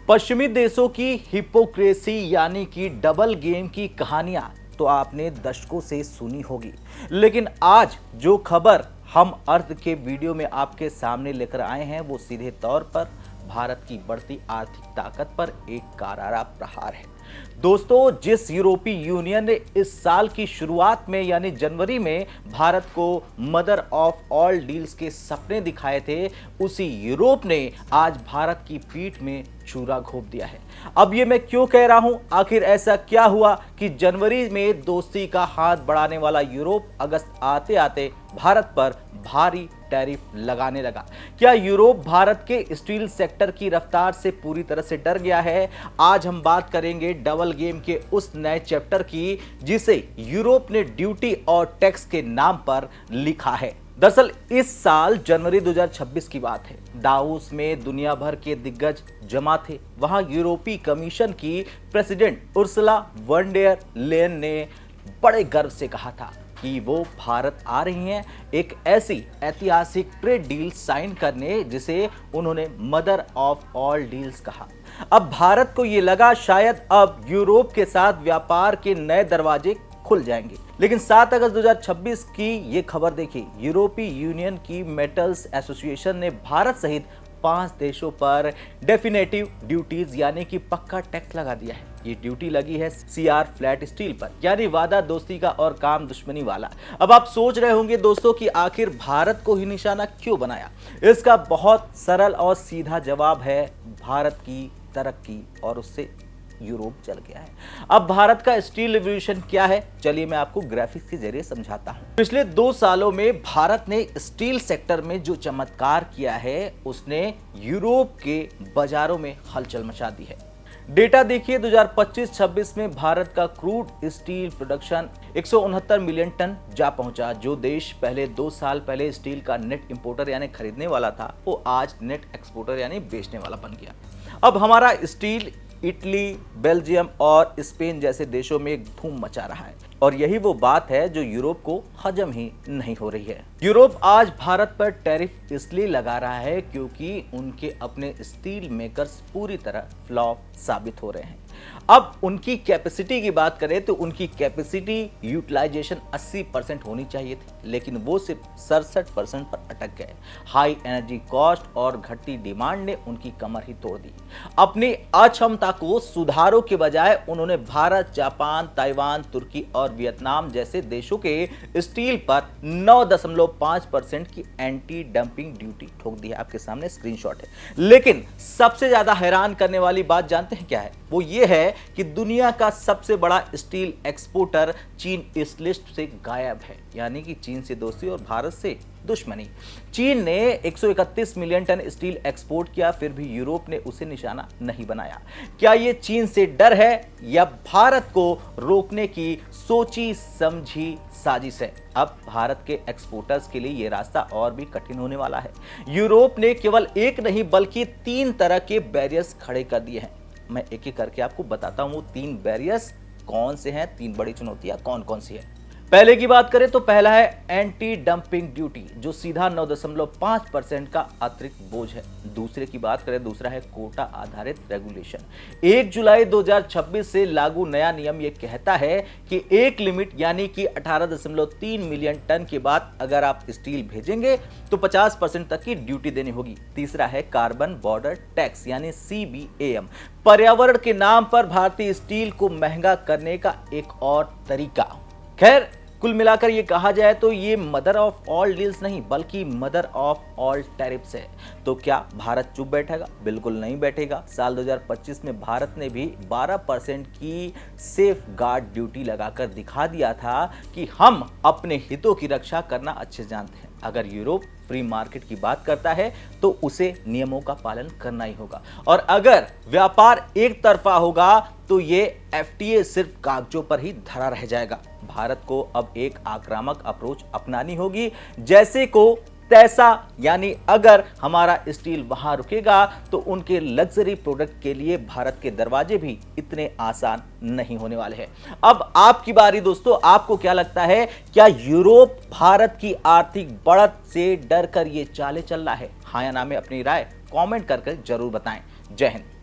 पश्चिमी देशों की हिपोक्रेसी यानी कि डबल गेम की कहानियां तो आपने दशकों से सुनी होगी, लेकिन आज जो खबर हम अर्थ के वीडियो में आपके सामने लेकर आए हैं वो सीधे तौर पर भारत की बढ़ती आर्थिक ताकत पर एक करारा प्रहार है। दोस्तों, जिस यूरोपीय यूनियन ने इस साल की शुरुआत में यानी जनवरी में भारत को मदर ऑफ ऑल डील्स के सपने दिखाए थे, उसी यूरोप ने आज भारत की पीठ में छुरा घोंप दिया है। अब ये मैं क्यों कह रहा हूं, आखिर ऐसा क्या हुआ कि जनवरी में दोस्ती का हाथ बढ़ाने वाला यूरोप अगस्त आते आते भारत पर भारी टैरिफ लगाने लगा। क्या यूरोप भारत के स्टील सेक्टर की रफ्तार से पूरी तरह से डर गया है? आज हम बात करेंगे डबल गेम के उस नए चैप्टर की जिसे यूरोप ने ड्यूटी और टैक्स के नाम पर लिखा है। दरअसल इस साल जनवरी 2026 की बात है। दावोस में दुनिया भर के दिग्गज जमा थे। वहां यूरोपीय कमीशन की president Ursula von der Leyen ने बड़े गर्व से कहा था कि वो भारत आ रही हैं एक ऐसी ऐतिहासिक ट्रेड डील साइन करने जिसे उन्होंने मदर ऑफ ऑल डील्स कहा। अब भारत को ये लगा शायद अब यूरोप के साथ व्यापार के नए दरवाजे खुल जाएंगे, लेकिन 7 अगस्त 2026 की ये खबर देखिए। यूरोपीय यूनियन की मेटल्स एसोसिएशन ने भारत सहित 5 देशों पर डेफिनेटिव ड्यूटीज यानी कि पक्का टैक्स लगा दिया है। ये ड्यूटी लगी है सीआर फ्लैट स्टील पर, यानी वादा दोस्ती का और काम दुश्मनी वाला। अब आप सोच रहे होंगे दोस्तों कि आखिर भारत को ही निशाना क्यों बनाया। इसका बहुत सरल और सीधा जवाब है भारत की तरक्की और उससे यूरोप चल गया है। अब भारत का स्टील रिवॉल्यूशन क्या है, चलिए मैं आपको ग्राफिक्स के जरिए समझाता हूं। पिछले 2 सालों में भारत ने स्टील सेक्टर में जो चमत्कार किया है उसने यूरोप के बाजारों में हलचल मचा दी है। डेटा देखिए, 2025-26 में भारत का crude steel production 169 million ton जा पहुंचा। जो देश पहले 2 साल पहले स्टील का नेट इंपोर्टर यानी खरीदने वाला था, वो आज नेट एक्सपोर्टर यानी बेचने वाला बन गया। अब हमारा स्टील इटली, बेल्जियम और स्पेन जैसे देशों में एक धूम मचा रहा है, और यही वो बात है जो यूरोप को हजम ही नहीं हो रही है। यूरोप आज भारत पर टैरिफ इसलिए लगा रहा है क्योंकि उनके अपने स्टील मेकर्स पूरी तरह फ्लॉप साबित हो रहे हैं। अब उनकी कैपेसिटी की बात करें तो उनकी कैपेसिटी यूटिलाइजेशन 80% होनी चाहिए थी, लेकिन वो सिर्फ 67% पर अटक गए। हाई एनर्जी कॉस्ट और घटती डिमांड ने उनकी कमर ही तोड़ दी। अपनी अक्षमता को सुधारों के बजाय उन्होंने भारत, जापान, ताइवान, तुर्की और वियतनाम जैसे देशों के स्टील पर 9.5% की एंटी डंपिंग ड्यूटी ठोक दी है। आपके सामने स्क्रीनशॉट है। लेकिन सबसे ज्यादा हैरान करने वाली बात जानते हैं क्या है? वो ये है कि दुनिया का सबसे बड़ा स्टील एक्सपोर्टर चीन इस लिस्ट से गायब है, यानी कि चीन से दोस्ती और भारत से दुश्मनी। चीन ने 131 मिलियन टन स्टील एक्सपोर्ट किया, फिर भी यूरोप ने उसे निशाना नहीं बनाया। क्या ये चीन से डर है या भारत को रोकने की सोची समझी साजिश है? अब भारत के एक्सपोर्टर्स के लिए ये रास्ता और भी कठिन होने वाला है। यूरोप ने केवल एक नहीं बल्कि 3 तरह के बैरियर्स खड़े कर दिए हैं। मैं एक एक करके आपको बताता हूं 3 बैरियर्स कौन से हैं, 3 बड़ी चुनौतियां कौन कौन सी है। पहले की बात करें तो पहला है एंटी डंपिंग ड्यूटी, जो सीधा 9.5% का अतिरिक्त बोझ है। दूसरे की बात करें, दूसरा है कोटा आधारित रेगुलेशन। 1 जुलाई 2026 से लागू नया नियम यह कहता है कि एक लिमिट यानी कि 18.3 मिलियन टन के बाद अगर आप स्टील भेजेंगे तो 50% तक की ड्यूटी देनी होगी। तीसरा है कार्बन बॉर्डर टैक्स यानी CBAM, पर्यावरण के नाम पर भारतीय स्टील को महंगा करने का एक और तरीका। खैर, कुल मिलाकर ये कहा जाए तो ये मदर ऑफ ऑल डील्स नहीं बल्कि मदर ऑफ ऑल टैरिफ्स है। तो क्या भारत चुप बैठेगा? बिल्कुल नहीं बैठेगा। साल 2025 में भारत ने भी 12% की सेफ गार्ड ड्यूटी लगाकर दिखा दिया था कि हम अपने हितों की रक्षा करना अच्छे जानते हैं। अगर यूरोप फ्री मार्केट की बात करता है तो उसे नियमों का पालन करना ही होगा, और अगर व्यापार एक तरफा होगा तो ये FTA सिर्फ कागजों पर ही धरा रह जाएगा। भारत को अब एक आक्रामक अप्रोच अपनानी होगी, जैसे को तैसा, यानी अगर हमारा स्टील वहां रुकेगा तो उनके लग्जरी प्रोडक्ट के लिए भारत के दरवाजे भी इतने आसान नहीं होने वाले हैं। अब आपकी बारी दोस्तों, आपको क्या लगता है, क्या यूरोप भारत की आर्थिक बढ़त से डर कर ये चालें चल रहा है? हाँ या ना में अपनी राय कमेंट करके जरूर बताएं। जय हिंद।